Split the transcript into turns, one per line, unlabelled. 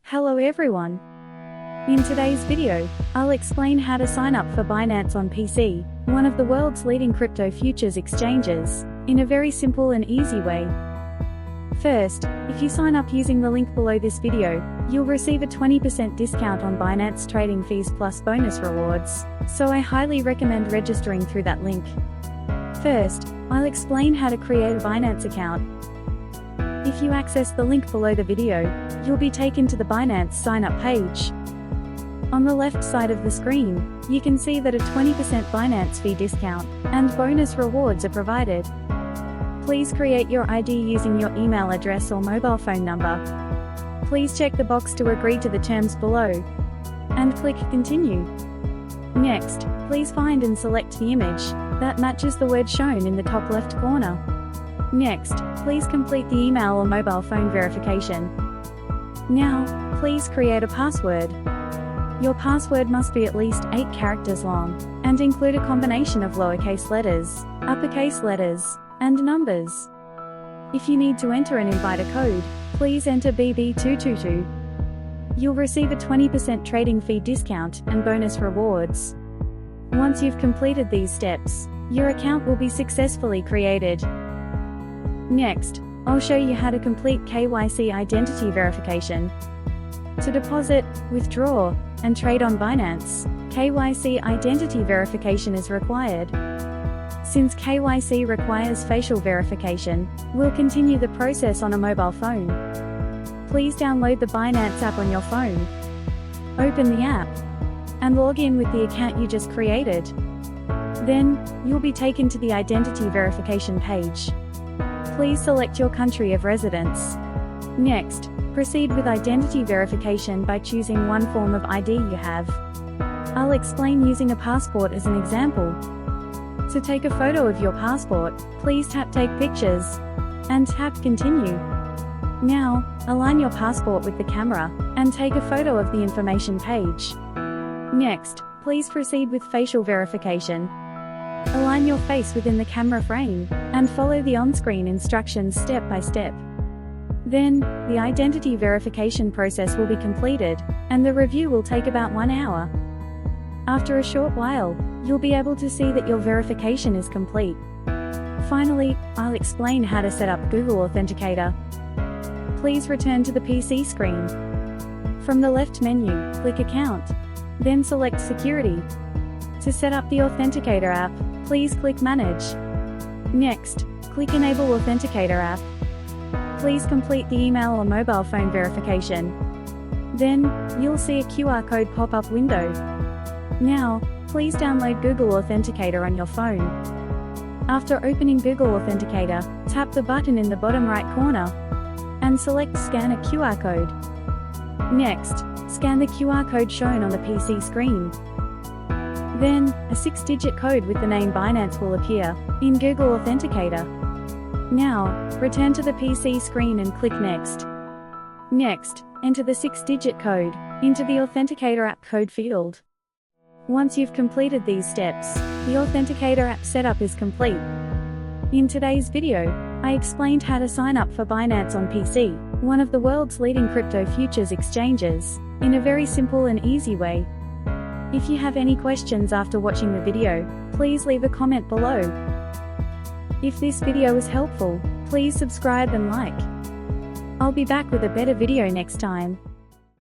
Hello everyone. In today's video, I'll explain how to sign up for Binance on PC, one of the world's leading crypto futures exchanges, in a very simple and easy way. First, if you sign up using the link below this video, you'll receive a 20% discount on Binance trading fees plus bonus rewards, so I highly recommend registering through that link. First, I'll explain how to create a Binance account. If you access the link below the video, you'll be taken to the Binance sign-up page. On the left side of the screen, you can see that a 20% Binance fee discount and bonus rewards are provided. Please create your ID using your email address or mobile phone number. Please check the box to agree to the terms below, and click Continue. Next, please find and select the image that matches the word shown in the top left corner. Next, please complete the email or mobile phone verification. Now, please create a password. Your password must be at least 8 characters long, and include a combination of lowercase letters, uppercase letters, and numbers. If you need to enter and invite a code, please enter BB222. You'll receive a 20% trading fee discount and bonus rewards. Once you've completed these steps, your account will be successfully created. Next, I'll show you how to complete KYC identity verification. To deposit, withdraw, and trade on Binance, KYC identity verification is required. Since KYC requires facial verification, we'll continue the process on a mobile phone. Please download the Binance app on your phone. Open the app, and log in with the account you just created. Then, you'll be taken to the identity verification page. Please select your country of residence. Next, proceed with identity verification by choosing one form of ID you have. I'll explain using a passport as an example. To take a photo of your passport, please tap Take Pictures, and tap Continue. Now, align your passport with the camera, and take a photo of the information page. Next, please proceed with facial verification. Align your face within the camera frame, and follow the on-screen instructions step by step. Then, the identity verification process will be completed, and the review will take about 1 hour. After a short while, you'll be able to see that your verification is complete. Finally, I'll explain how to set up Google Authenticator. Please return to the PC screen. From the left menu, click Account, then select Security. To set up the Authenticator app, please click Manage. Next, click Enable Authenticator app. Please complete the email or mobile phone verification. Then, you'll see a QR code pop-up window. Now, please download Google Authenticator on your phone. After opening Google Authenticator, tap the button in the bottom right corner, and select Scan a QR code. Next, scan the QR code shown on the PC screen. Then, a 6-digit code with the name Binance will appear in Google Authenticator. Now, return to the PC screen and click Next. Next, enter the 6-digit code into the Authenticator app code field. Once you've completed these steps, the Authenticator app setup is complete. In today's video, I explained how to sign up for Binance on PC, one of the world's leading crypto futures exchanges, in a very simple and easy way. If you have any questions after watching the video, please leave a comment below. If this video was helpful, please subscribe and like. I'll be back with a better video next time.